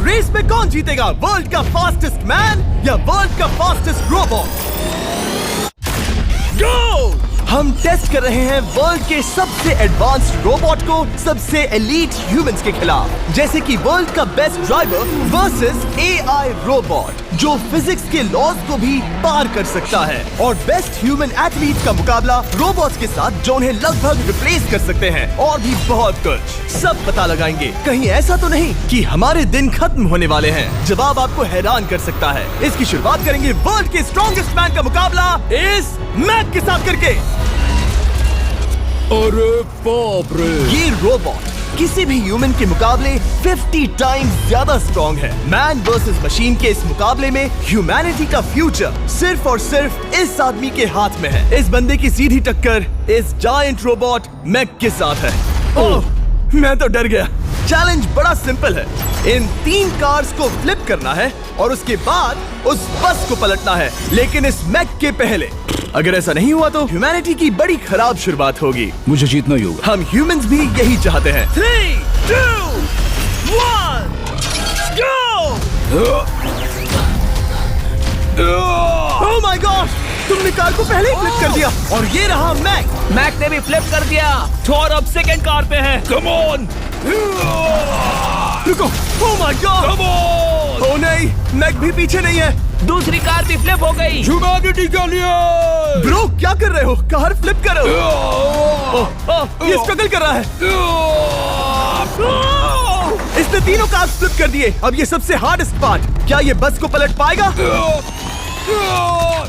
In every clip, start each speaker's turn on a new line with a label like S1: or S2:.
S1: Race में कौन जीतेगा, वर्ल्ड का फास्टेस्ट मैन या वर्ल्ड का फास्टेस्ट रोबोट? गो! हम टेस्ट कर रहे हैं वर्ल्ड के सबसे एडवांस्ड रोबोट को सबसे एलीट ह्यूमंस के खिलाफ, जैसे कि वर्ल्ड का best driver versus AI robot जो फिजिक्स के लॉज को भी पार कर सकता है, और बेस्ट ह्यूमन एथलीट का मुकाबला रोबोट्स के साथ जो उन्हें लगभग रिप्लेस कर सकते हैं, और भी बहुत कुछ। सब पता लगाएंगे, कहीं ऐसा तो नहीं कि हमारे दिन खत्म होने वाले हैं। जवाब आपको हैरान कर सकता है। इसकी शुरुआत करेंगे वर्ल्ड के स्ट्रॉन्गेस्ट मैन का मुकाबला इस मैक के साथ करके।
S2: अरे बाप रे!
S1: ये रोबोट किसी भी ह्यूमन के मुकाबले 50 टाइम्स ज्यादा स्ट्रॉन्ग है। मैन वर्सेस मशीन के इस मुकाबले में ह्यूमैनिटी का फ्यूचर सिर्फ और सिर्फ इस आदमी के हाथ में है। इस बंदे की सीधी टक्कर इस जायंट रोबोट मैक के साथ है। ओह, मैं तो डर गया। चैलेंज बड़ा सिंपल है। इन 3 कार्स को फ्लिप करना है और उसके बाद उस बस को पलटना है, लेकिन इस मैक के पहले। अगर ऐसा नहीं हुआ तो ह्यूमैनिटी की बड़ी खराब शुरुआत होगी।
S2: मुझे जीतना ही होगा।
S1: हम ह्यूमंस भी यही चाहते हैं। 3, 2, 1, गो! Oh my god! तुमने कार को पहले ही फ्लिप कर दिया, और ये रहा मैक।
S3: मैक ने भी फ्लिप कर दिया। थॉर अब सेकंड कार पे है।
S2: Come on!
S1: रुको! Oh my god!
S2: Come on!
S1: Oh नहीं, मैक भी पीछे नहीं है।
S3: दूसरी कार भी फ्लिप हो गई।
S2: ह्यूमैनिटी के लिए!
S1: ब्रो, क्या कर रहे हो? कार फ्लिप करो। ये स्ट्रगल कर रहा है। इसने तीनों कार फ्लिप कर दिए। अब ये सबसे हार्डेस्ट पार्ट, क्या ये बस को पलट पाएगा?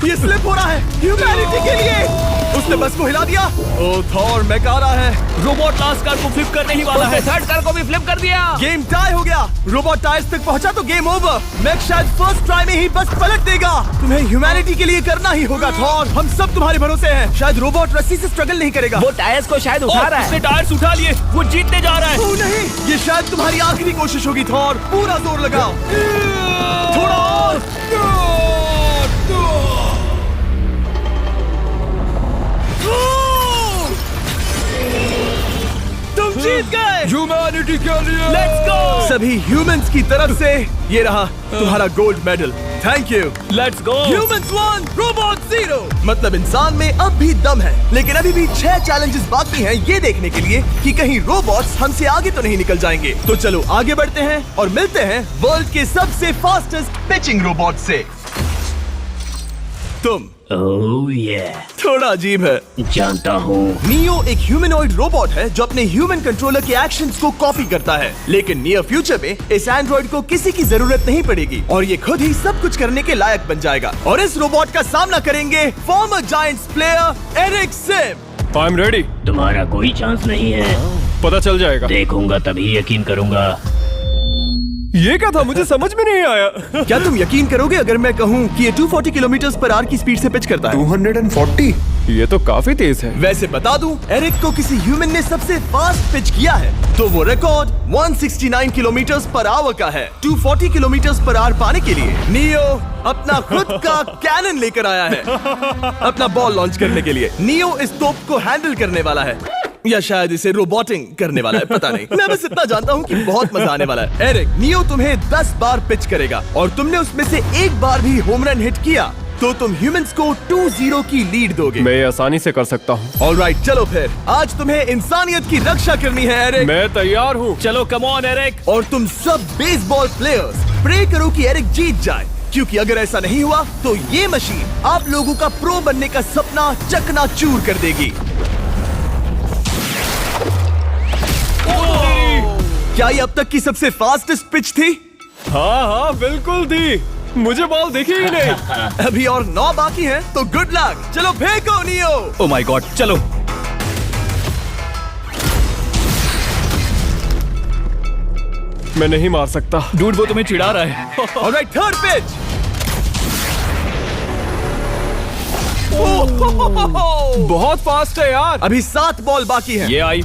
S1: ये स्लिप हो रहा है ह्यूमैनिटी के लिए। उसने बस को हिला दिया। ओह थॉर, मैक आ रहा है।
S3: रोबोट लास्ट कार को फ्लिप करने ही वाला है। थर्ड कार को भी फ्लिप कर दिया।
S1: गेम टाई हो गया। रोबोट टायर्स तक पहुंचा तो गेम ओवर। मैक शायद फर्स्ट ट्राई में ही बस पलट देगा। तुम्हें ह्यूमैनिटी के लिए करना ही होगा थॉर। हम सब तुम्हारे भरोसे हैं। शायद रोबोट रस्सी से स्ट्रगल नहीं करेगा।
S3: वो टायर्स को शायद उठा रहा है। उसने टायर्स उठा लिए। वो जीतने जा रहा है।
S1: ओह नहीं, ये शायद तुम्हारी आखिरी कोशिश होगी थॉर। पूरा जोर लगाओ। थोड़ा और। तुम जीत गए।
S2: ह्यूमैनिटी के लिए!
S3: Let's go!
S1: सभी ह्यूमंस की तरफ से ये रहा तुम्हारा gold medal. Thank you.
S3: Let's go!
S1: Humans 1, robot 0। मतलब इंसान में अब भी दम है, लेकिन अभी भी 6 चैलेंजेस बाकी हैं ये देखने के लिए कि कहीं रोबोट्स हमसे आगे तो नहीं निकल जाएंगे। तो चलो आगे बढ़ते हैं और मिलते हैं वर्ल्ड के सबसे फास्टेस्ट पिचिंग रोबोट से। तुम
S3: ओह ये
S1: थोड़ा अजीब है,
S3: जानता हूँ।
S1: नियो एक ह्यूमनॉइड रोबोट है जो अपने ह्यूमन कंट्रोलर के एक्शंस को कॉपी करता है, लेकिन नियर फ्यूचर में इस एंड्रॉइड को किसी की जरूरत नहीं पड़ेगी और ये खुद ही सब कुछ करने के लायक बन जाएगा। और इस रोबोट का सामना करेंगे former Giants player Eric Sim.
S2: I am ready.
S3: तुम्हारा कोई चांस नहीं है।
S2: पता चल जाएगा।
S3: देखूंगा तभी यकीन करूंगा।
S2: ये क्या था, मुझे समझ में नहीं आया।
S1: क्या तुम यकीन करोगे अगर मैं कहूँ कि ये 240 किलोमीटर/आवर की स्पीड से पिच करता है?
S2: 240? ये तो काफी तेज है।
S1: वैसे बता दूं, एरिक को किसी ह्यूमन ने सबसे फास्ट पिच किया है तो वो रिकॉर्ड 169 किलोमीटर/आवर का है। 240 किलोमीटर/आवर पाने के लिए नियो अपना खुद का कैनन लेकर आया है अपना बॉल लॉन्च करने के लिए। नियो इस तोप को हैंडल करने वाला है, या शायद इसे रोबोटिंग करने वाला है, पता नहीं। मैं बस इतना जानता हूँ कि बहुत मजा आने वाला है। एरिक, नियो तुम्हें 10 बार पिच करेगा और तुमने उसमें से एक बार भी होम रन हिट किया तो तुम ह्यूमंस को 2-0 की लीड दोगे।
S2: मैं ये आसानी से कर सकता हूँ।
S1: ऑलराइट, चलो फिर आज तुम्हें इंसानियत की रक्षा करनी है एरिक।
S2: मैं तैयार हूँ।
S3: चलो कम ऑन एरिक।
S1: और तुम सब बेसबॉल प्लेयर्स प्रे करो कि एरिक जीत जाए, क्योंकि अगर ऐसा नहीं हुआ तो ये मशीन आप लोगों का प्रो बनने का सपना चकनाचूर कर देगी। क्या ये अब तक की सबसे फास्टेस्ट पिच थी?
S2: हाँ बिल्कुल थी। मुझे बॉल दिखी ही नहीं।
S1: अभी और 9 बाकी हैं, तो गुड लक। चलो फेंको नियो।
S3: ओह माय गॉड, चलो।
S2: मैं नहीं मार सकता।
S3: डूड, वो तुम्हें चिढ़ा रहा है।
S1: Alright, third pitch.
S2: बहुत फास्ट है यार।
S1: अभी 7 बॉल बाकी हैं।
S3: ये आई।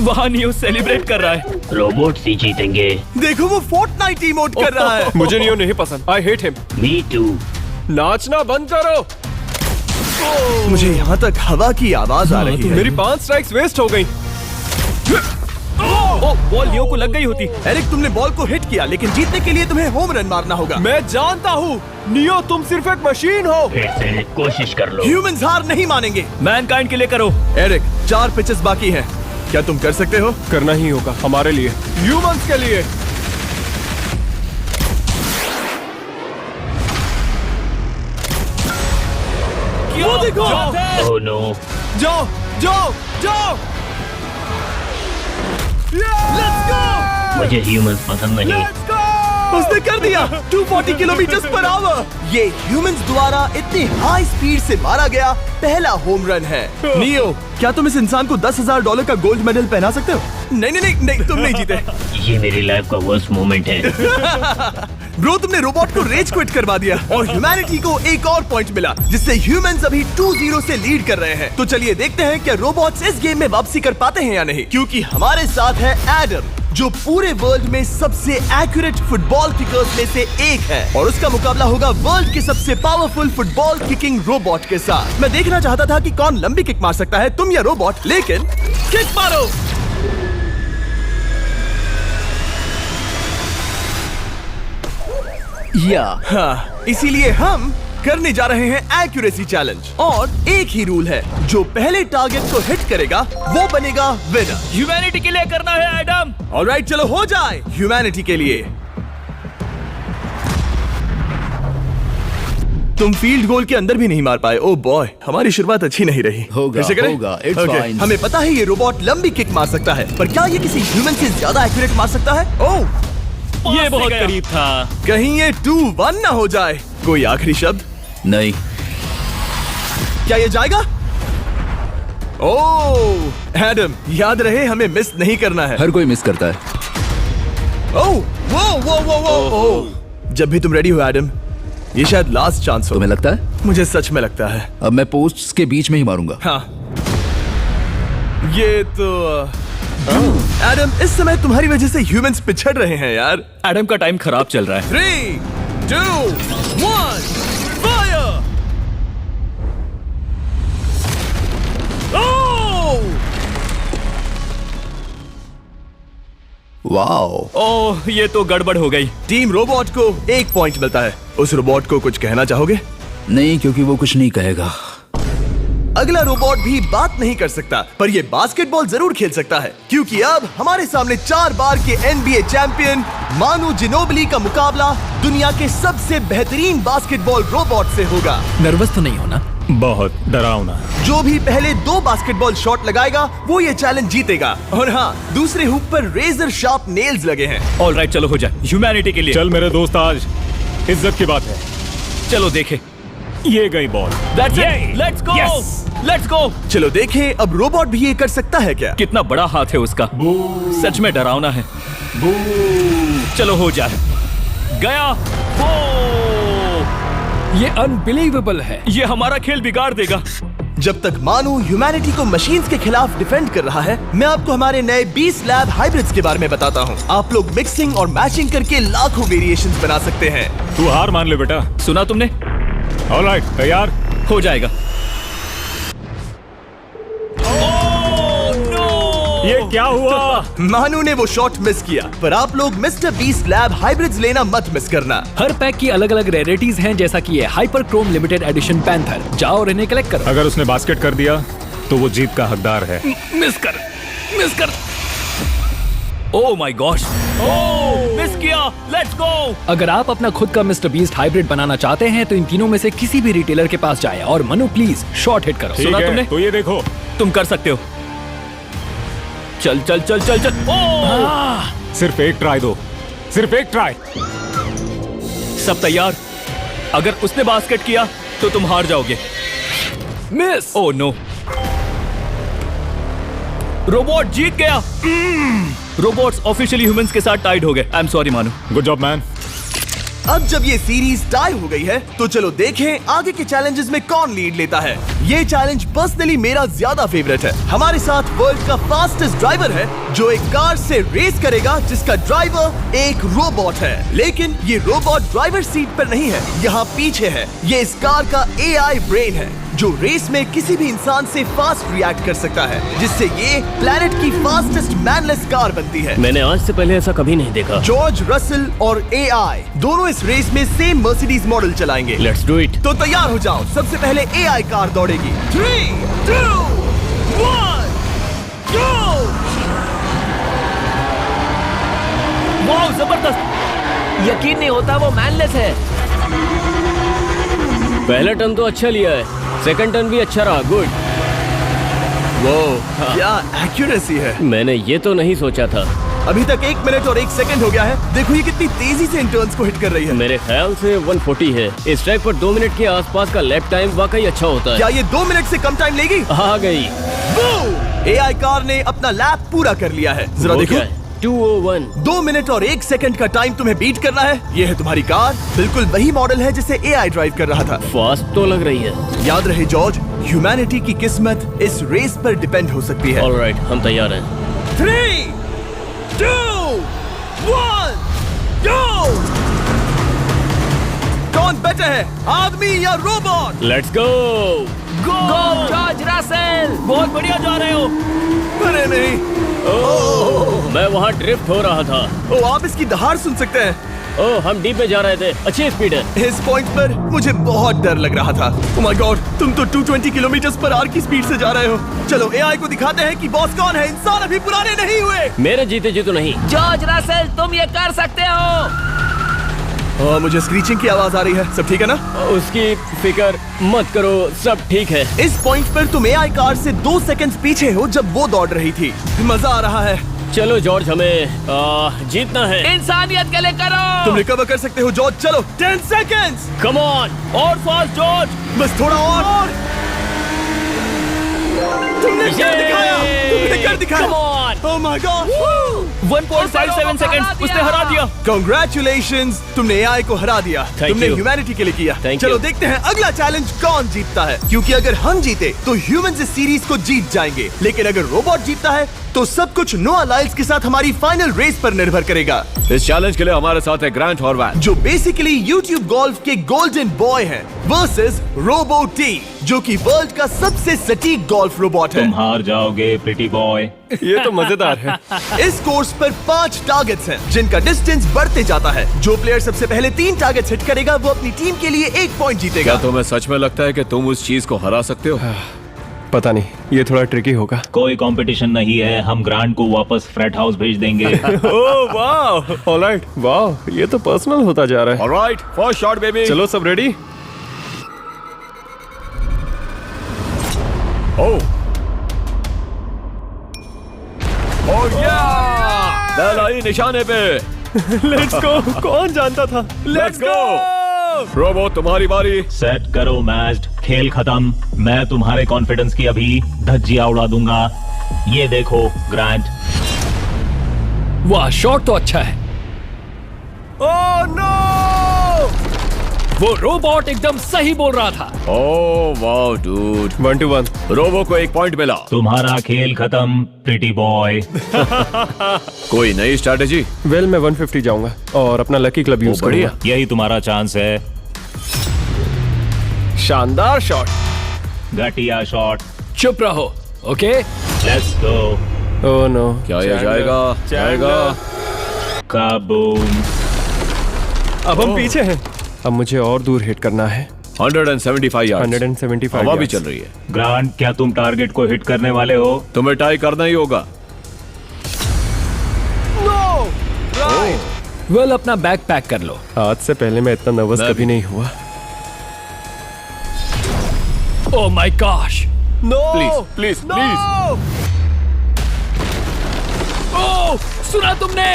S3: वहाँ नियो सेलिब्रेट कर रहा है। रोबोट्स ही जीतेंगे।
S1: देखो वो फोर्टनाइट इमोट कर रहा है।
S2: मुझे नियो नहीं पसंद। I hate him.
S3: Me too.
S2: नाचना बंद करो।
S1: मुझे यहाँ तक हवा की आवाज आ रही है।
S2: मेरी 5 स्ट्राइक्स वेस्ट हो गई।
S3: वो बॉल लियो को लग गई होती।
S1: एरिक, तुमने बॉल को हिट किया, लेकिन जीतने के लिए तुम्हें होम रन मारना होगा।
S2: मैं जानता हूँ नियो, तुम सिर्फ एक मशीन हो।
S3: फिर से कोशिश कर लो।
S1: ह्यूमंस हार नहीं मानेंगे।
S3: मैनकाइंड के लिए करो।
S1: एरिक, 4 पिचेस बाकी हैं। क्या तुम कर सकते हो?
S2: करना ही होगा हमारे लिए, ह्यूमंस के लिए।
S1: वो देखो।
S3: Oh no.
S2: जाओ जाओ जाओ।
S1: Let's go.
S3: मुझे ह्यूमंस पसंद नहीं।
S1: उसने कर दिया 240 किलोमीटर पर आवर। ये ह्यूमंस द्वारा इतनी हाई स्पीड से मारा गया पहला होम रन है। नियो, क्या तुम इस इंसान को $10,000 का गोल्ड मेडल पहना सकते हो? नहीं, तुम नहीं जीते।
S3: ये मेरी लाइफ का वर्स्ट मोमेंट है।
S1: ब्रो, तुमने रोबोट को रेज क्विट करवा दिया और ह्यूमैनिटी को एक और पॉइंट मिला, जिससे ह्यूमंस अभी 2-0 से लीड कर रहे हैं। तो चलिए देखते हैं क्या रोबोट्स इस गेम में वापसी कर पाते हैं या नहीं, क्योंकि हमारे साथ है एडम, जो पूरे वर्ल्ड में सबसे एक्यूरेट फुटबॉल किकर्स में से एक है, और उसका मुकाबला होगा वर्ल्ड के सबसे पावरफुल फुटबॉल किकिंग रोबोट के साथ। मैं देखना चाहता था कि कौन लंबी किक मार सकता है, तुम या रोबोट, लेकिन किक मारो। हाँ, इसीलिए हम करने जा रहे हैं एक्यूरेसी चैलेंज, और एक ही रूल है, जो पहले टारगेट को हिट करेगा वो बनेगा विनर।
S3: ह्यूमैनिटी के लिए करना है एडम।
S1: ऑलराइट, चलो हो जाए ह्यूमैनिटी के लिए। तुम फील्ड गोल के अंदर भी नहीं मार पाए। ओ बॉय, हमारी शुरुआत अच्छी नहीं रही।
S4: होगा,
S1: फिर से करें?
S4: होगा, it's
S1: Okay,
S4: fine.
S1: हमें पता है ये रोबोट लंबी किक मार सकता है, पर क्या ये किसी ह्यूमन से ज्यादा एक्यूरेट मार सकता है? ओह,
S3: ये बहुत करीब था।
S1: कहीं ये 2-1 ना हो जाए। कोई आखिरी शब्द?
S4: नहीं।
S1: क्या ये जाएगा? ओह एडम, याद रहे हमें मिस नहीं करना है।
S4: हर कोई मिस करता है।
S1: ओह वो। जब भी तुम रेडी हो एडम, ये शायद लास्ट चांस हो।
S4: तुम्हें लगता है?
S1: मुझे सच में लगता है।
S4: अब मैं पोस्ट्स के बीच में ही मारूंगा।
S1: हाँ, ये तो एडम, इस समय तुम्हारी वजह से ह्यूमंस पिछड़ रहे हैं यार।
S3: एडम का टाइम खराब चल रहा है।
S1: 3, 2, 1, फायर!
S4: वाओ।
S3: ओह, ये तो गड़बड़ हो गई।
S1: टीम रोबोट को 1 पॉइंट मिलता है। उस रोबोट को कुछ कहना चाहोगे?
S4: नहीं, क्योंकि वो कुछ नहीं कहेगा।
S1: अगला रोबोट भी बात नहीं कर सकता, पर ये बास्केटबॉल जरूर खेल सकता है, क्योंकि अब हमारे सामने 4 बार के NBA चैंपियन मानू जिनोबिली का मुकाबला दुनिया के सबसे बेहतरीन बास्केटबॉल रोबोट से होगा।
S4: नर्वस तो नहीं होना?
S2: बहुत डरावना।
S1: जो भी पहले 2 बास्केटबॉल शॉट लगाएगा वो ये चैलेंज जीतेगा। और हाँ, दूसरे हुक पर रेजर शार्प नेल्स लगे हैं।
S3: ऑलराइट, चलो हो जाए ह्यूमैनिटी के लिए।
S2: चल मेरे दोस्त, आज इज्जत की बात है।
S3: चलो देखे।
S2: ये गई ball.
S3: That's it. Let's go. Let's go.
S1: चलो देखें अब रोबोट भी ये कर सकता है क्या?
S3: कितना बड़ा हाथ है उसका। सच में डरावना है। चलो हो जाए। गया। ये अनबिलीवेबल है। ये हमारा खेल बिगाड़ देगा।
S1: जब तक मानू ह्यूमैनिटी को मशीन्स के खिलाफ डिफेंड कर रहा है, मैं आपको हमारे नए 20 लैब हाइब्रिड्स के बारे में बताता हूँ। आप लोग मिक्सिंग और मैचिंग करके लाखों वेरिएशंस बना सकते हैं।
S2: तू हार मान ले बेटा।
S3: सुना तुमने?
S2: ऑलराइट, तैयार?
S3: हो जाएगा।
S2: ये क्या हुआ?
S1: मानू ने वो शॉट मिस किया, पर आप लोग मिस्टर 20 लैब हाइब्रिड्स लेना मत मिस करना।
S5: हर पैक की अलग अलग रेयरिटीज हैं, जैसा कि ये hyper Chrome limited edition panther. जाओ और इन्हें कलेक्ट करो।
S2: अगर उसने बास्केट कर दिया तो वो जीत का हकदार है।
S3: मिस कर। ओह माय गॉश। मिस किया। Let's go.
S5: अगर आप अपना खुद का मिस्टर बीस्ट हाइब्रिड बनाना चाहते हैं तो इन तीनों में से किसी भी रिटेलर के पास जाएं और मनु प्लीज शॉट हिट करो।
S2: ठीक
S3: सुना
S2: है,
S3: तुमने?
S2: तो ये देखो।
S3: तुम कर सकते हो। चल।
S2: सिर्फ एक ट्राई दो, सिर्फ एक ट्राई।
S3: सब तैयार? अगर उसने बास्केट किया तो तुम हार जाओगे।
S5: मिस।
S3: Oh no. रोबोट जीत गया। रोबोट्स ऑफिशियली ह्यूमंस के साथ टाइड हो गए। I am sorry Manu.
S2: Good job man.
S1: अब जब ये सीरीज टाई हो गई है, तो चलो देखें आगे के चैलेंजेस में कौन लीड लेता है। ये चैलेंज पर्सनली मेरा ज्यादा फेवरेट है। हमारे साथ वर्ल्ड का फास्टेस्ट ड्राइवर है, जो एक कार से रेस करेगा जिसका ड्राइवर एक रोबोट है। लेकिन ये रोबोट ड्राइवर सीट पर नहीं है, यहाँ पीछे है। ये इस कार का AI ब्रेन है, जो रेस में किसी भी इंसान से फास्ट रिएक्ट कर सकता है, जिससे ये प्लेनेट की फास्टेस्ट मैनलेस कार बनती है।
S2: मैंने आज से पहले ऐसा कभी नहीं देखा।
S1: जॉर्ज रसल और AI दोनों इस रेस में सेम मर्सिडीज मॉडल चलाएंगे।
S2: Let's do it.
S1: तो तैयार हो जाओ, सबसे पहले AI कार दौड़ेगी। 3, 2, 1, go!
S3: वाह, जबरदस्त।
S6: यकीन नहीं होता वो मैनलेस है।
S2: पहला टर्न तो अच्छा लिया है, सेकंड टर्न भी अच्छा रहा। गुड।
S1: वो क्या एक्यूरेसी है।
S2: मैंने ये तो नहीं सोचा था।
S1: अभी तक 1 मिनट और 1 सेकंड हो गया है। देखो ये कितनी तेजी से इन टर्न्स को हिट कर रही है।
S2: मेरे ख्याल से 140 है। इस ट्रैक पर 2 मिनट के आसपास का लैप टाइम वाकई अच्छा होता है।
S1: क्या ये 2 मिनट से कम टाइम लेगी?
S2: आ गई।
S1: AI कार ने अपना लैप पूरा कर लिया है। जरा
S2: वो
S1: देखो,
S2: क्या है? 201।
S1: 2 मिनट और 1 सेकंड का टाइम तुम्हें बीट करना है। ये है तुम्हारी कार, बिल्कुल वही मॉडल है जिसे AI ड्राइव कर रहा था।
S2: फास्ट तो लग रही है।
S1: याद रहे जॉर्ज, ह्यूमैनिटी की किस्मत इस रेस पर डिपेंड हो सकती है।
S2: ऑलराइट, हम तैयार हैं।
S1: 3, 2, 1, go! कौन बेटर है, आदमी या robot?
S2: Let's go.
S6: Go George Russell.
S3: बहुत बढ़िया जा रहे हो।
S1: अरे नहीं,
S2: मैं वहाँ ड्रिफ्ट हो रहा था।
S1: ओ आप इसकी दहाड़ सुन सकते हैं।
S2: ओह, हम डीप में जा रहे थे। अच्छी स्पीड है।
S1: इस पॉइंट पर मुझे बहुत डर लग रहा था। ओह माय गॉड, तुम तो 220 किलोमीटर पर आवर की स्पीड से जा रहे हो। चलो AI को दिखाते हैं कि बॉस कौन है। इंसान अभी पुराने नहीं हुए।
S2: मेरे जीते जी तो नहीं।
S6: जॉर्ज रसेल, तुम ये कर सकते हो।
S1: मुझे स्क्रीचिंग की आवाज आ रही है। सब ठीक है ना?
S2: उसकी फिक्र मत करो, सब ठीक है।
S1: इस पॉइंट पर तुम AI कार से 2 सेकंड पीछे हो जब वो दौड़ रही थी। मजा आ रहा है।
S2: चलो जॉर्ज, हमें जीतना है।
S6: इंसानियत के लिए करो।
S1: तुम रिकवर कर सकते हो जॉर्ज। चलो 10 सेकंड्स।
S2: Come on.
S3: और फास्ट जॉर्ज।
S1: बस थोड़ा और। तुमने कर दिखाया। तुमने कर दिखाया।
S2: Come on.
S1: Oh my God.
S3: 1.57 seconds उसने हरा दिया।
S1: Congratulations, तुमने AI को हरा दिया।
S2: Thank
S1: तुमने
S2: you.
S1: ह्यूमैनिटी के लिए किया।
S2: Thank
S1: चलो
S2: you.
S1: देखते हैं अगला चैलेंज कौन जीतता है, क्योंकि अगर हम जीते तो ह्यूमंस इस सीरीज को जीत जाएंगे, लेकिन अगर रोबोट जीतता है तो सब कुछ नोआ लाइल्स के साथ हमारी फाइनल रेस पर निर्भर करेगा।
S3: इस चैलेंज के लिए हमारे साथ है ग्रांट हॉर्वैट,
S1: जो बेसिकली यूट्यूब गोल्फ के गोल्डन बॉय हैं, वर्सेस रोबो टी, जो कि वर्ल्ड का सबसे सटीक गोल्फ रोबोट है।
S7: तुम हार जाओगे प्रिटी बॉय।
S2: ये तो मजेदार है।
S1: इस कोर्स पर 5 टारगेट्स हैं, जिनका डिस्टेंस बढ़ते जाता है। जो प्लेयर सबसे पहले 3 टारगेट्स हिट करेगा वो अपनी टीम के लिए 1 पॉइंट जीतेगा।
S3: क्या तुम्हें सच में लगता है कि तुम उस चीज को हरा सकते हो?
S2: पता नहीं, ये थोड़ा ट्रिकी होगा।
S7: कोई कंपटीशन नहीं है, हम ग्रांट को वापस फ्रेट हाउस भेज देंगे।
S2: ओह वाह, ऑलराइट, वाह, ये तो पर्सनल होता जा रहा है।
S3: Alright, first shot baby.
S2: चलो सब रेडी?
S3: ओह या, बैल आई निशाने पे।
S2: Let's go. कौन जानता था?
S3: Let's go. रोबो, तुम्हारी बारी।
S7: सेट करो मैच, खेल खत्म। मैं तुम्हारे कॉन्फिडेंस की अभी धज्जियां उड़ा दूंगा। ये देखो ग्रांट।
S5: वाह, शॉट तो अच्छा है।
S3: Oh no!
S5: वो रोबोट एकदम सही बोल रहा था।
S3: Oh wow dude.
S2: 1 to 1।
S3: Robo को 1 पॉइंट मिला।
S7: तुम्हारा खेल खत्म प्रिटी बॉय।
S3: कोई नई स्ट्रैटेजी?
S2: वेल, मैं 150 जाऊंगा और अपना लकी क्लब यूज
S3: बढ़िया।
S2: करूंगा।
S7: यही तुम्हारा चांस है।
S2: शानदार शॉट।
S7: घटिया शॉट।
S5: चुप रहो, okay?
S7: Let's go.
S2: Oh no.
S3: क्या ये जाएगा? जाएगा।
S7: काबूम।
S2: अब हम पीछे हैं। अब मुझे और दूर हिट करना है।
S3: 175 यार्ड्स।
S2: 175
S3: हवा भी
S2: yards।
S3: चल रही है।
S7: ग्रांट, क्या तुम टारगेट को हिट करने वाले हो?
S3: तुम्हें टाई करना ही होगा।
S5: वेल, अपना बैग पैक कर लो।
S2: आज से पहले मैं इतना नर्वस
S3: मैं
S2: कभी
S3: भी।
S2: नहीं हुआ।
S5: Oh my gosh.
S2: No
S3: please please please.
S5: Oh, सुना तुमने?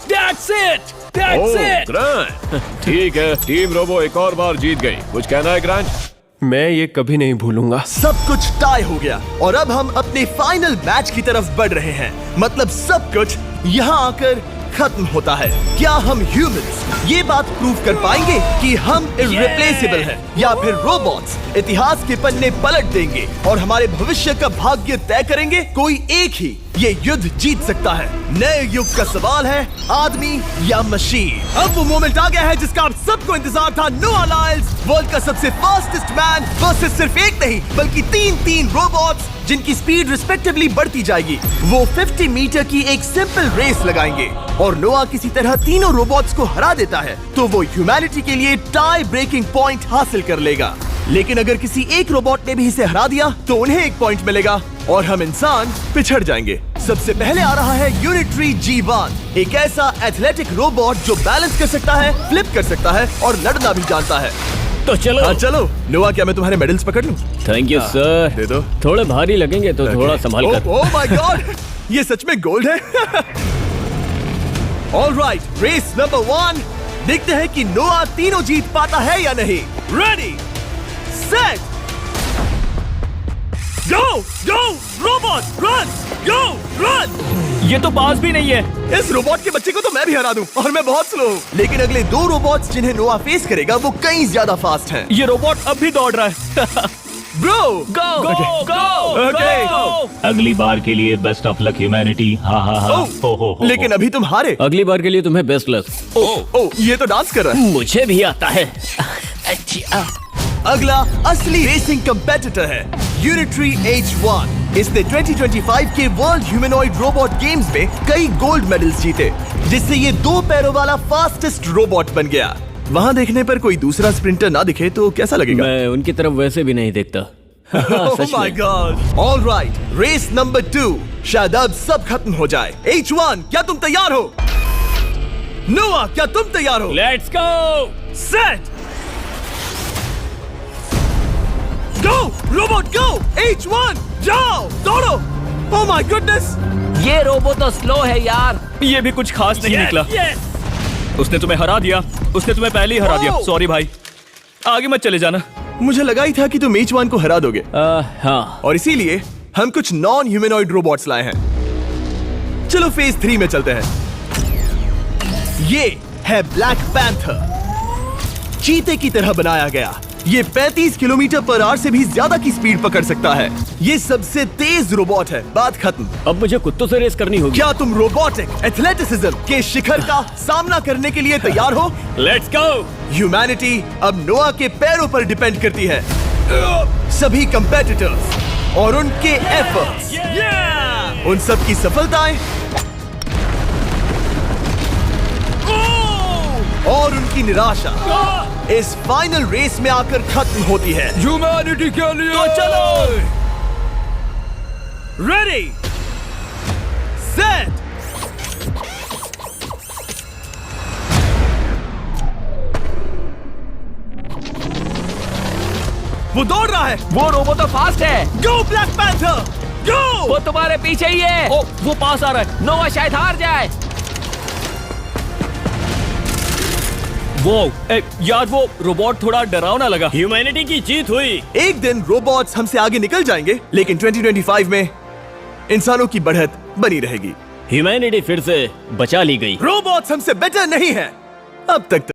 S5: That's it. That's it.
S3: Grant, ठीक है, टीम रोबो एक और बार जीत गई। कुछ कहना है ग्रांट?
S2: मैं ये कभी नहीं भूलूंगा।
S1: सब कुछ टाई हो गया और अब हम अपने फाइनल मैच की तरफ बढ़ रहे हैं। मतलब सब कुछ यहाँ आकर खत्म होता है। क्या हम ह्यूमंस ये बात प्रूव कर पाएंगे कि हम इररिप्लेसेबल हैं, या फिर रोबोट्स इतिहास के पन्ने पलट देंगे और हमारे भविष्य का भाग्य तय करेंगे? कोई एक ही ये युद्ध जीत सकता है। नए युग का सवाल है, आदमी या मशीन। अब वो मोमेंट आ गया है जिसका आप सबको इंतजार था। नोआ लाइल्स, वर्ल्ड का सबसे फास्टेस्ट मैन वर्सेस सिर्फ एक नहीं बल्कि तीन रोबोट्स जिनकी स्पीड रिस्पेक्टिवली बढ़ती जाएगी। वो 50 मीटर की एक सिंपल रेस लगाएंगे और नोआ किसी तरह तीनों रोबोट्स को हरा देता है तो वो ह्यूमैनिटी के लिए टाई ब्रेकिंग पॉइंट हासिल कर लेगा। लेकिन अगर किसी एक रोबोट ने भी इसे हरा दिया तो उन्हें एक पॉइंट मिलेगा और हम इंसान पिछड़ जाएंगे। सबसे पहले आ रहा है यूनिट्री G1, एक ऐसा एथलेटिक रोबोट जो बैलेंस कर सकता है, फ्लिप कर सकता है और लड़ना भी जानता है।
S2: तो चलो।
S1: हाँ चलो। नोआ, क्या मैं तुम्हारे मेडल्स पकड़ लूं?
S2: Thank you sir.
S1: दे दो।
S2: थोड़े भारी लगेंगे तो थोड़ा संभाल कर।
S1: ओह माय गॉड, ये सच में गोल्ड है। ऑलराइट, रेस नंबर 1, देखते हैं कि नोआ तीनों जीत पाता है या नहीं। रेडी, सेट, गो गो रोबोट, रन, गो रन।
S3: ये तो पास भी नहीं है।
S1: इस रोबोट के बच्चे को तो मैं भी हरा दूं और मैं बहुत स्लो हूं। लेकिन अगले 2 रोबोट्स जिन्हें नोआ फेस करेगा वो कहीं ज्यादा फास्ट हैं।
S3: ये रोबोट अब भी दौड़ रहा है।
S1: ब्रो,
S6: गो गो
S1: ओके।
S7: अगली बार के लिए बेस्ट ऑफ लक ह्यूमैनिटी। हाँ हाँ हाँ। हो।
S1: लेकिन अभी तुम हारे।
S2: अगली बार के लिए तुम्हें बेस्ट लक।
S1: ओ, ये तो डांस कर रहा है।
S2: मुझे भी आता है।
S1: अगला असली रेसिंग कंपेटिटर है यूनिट्री H1। इसने 2025 के वर्ल्ड ह्यूमनॉइड रोबोट गेम्स में कई गोल्ड मेडल्स जीते, जिससे ये 2 पैरों वाला फास्टेस्ट रोबोट बन गया। वहाँ देखने पर कोई दूसरा स्प्रिंटर ना दिखे तो कैसा लगेगा?
S2: मैं उनकी तरफ वैसे भी नहीं देखता।
S1: Oh my God! All right, race number 2। शायद अब सब खत्म हो जाए। H1, क्या तुम तैयार हो? नोआ, क्या तुम तैयार हो?
S2: Let's go.
S1: Set, go robot go. H1, जाओ, दौड़ो। Oh my goodness!
S6: ये रोबो तो स्लो है यार।
S3: ये भी कुछ खास नहीं निकला। उसने तुम्हें हरा दिया। उसने तुम्हें पहले ही हरा दिया। सॉरी भाई, आगे मत चले जाना।
S1: मुझे लगा ही था कि तुम H1 को हरा दोगे
S2: हाँ।
S1: और इसीलिए हम कुछ नॉन ह्यूमनॉइड रोबोट्स लाए हैं। चलो फेज 3 में चलते हैं। ये है ब्लैक पैंथर, चीते की तरह बनाया गया। ये 35 किलोमीटर पर आवर से भी ज्यादा की स्पीड पकड़ सकता है। ये सबसे तेज रोबोट है। बात खत्म।
S2: अब मुझे कुत्तों से रेस करनी होगी।
S1: क्या तुम रोबोटिक एथलेटिसिज्म के शिखर का सामना करने के लिए तैयार हो?
S2: Let's go.
S1: ह्यूमैनिटी अब नोआ के पैरों पर डिपेंड करती है। सभी कंपेटिटर्स और उनके एफर्ट्स, उन सब की सफलताएं और उनकी निराशा इस फाइनल रेस में आकर खत्म होती है।
S5: ह्यूमैनिटी के लिए।
S1: तो चलो, रेडी, सेट, वो दौड़ रहा है।
S6: वो रोबो तो फास्ट है।
S1: गो ब्लैक पैंथर, गो।
S6: वो तुम्हारे पीछे ही है।
S3: ओ, वो पास आ रहा है।
S6: नोआ शायद हार जाए।
S3: वो यार, वो रोबोट थोड़ा डरावना लगा।
S2: ह्यूमैनिटी की जीत हुई।
S1: एक दिन रोबोट्स हमसे आगे निकल जाएंगे, लेकिन 2025 में इंसानों की बढ़त बनी रहेगी।
S2: ह्यूमैनिटी फिर से बचा ली गई।
S1: रोबोट्स हमसे बेटर नहीं है अब तक।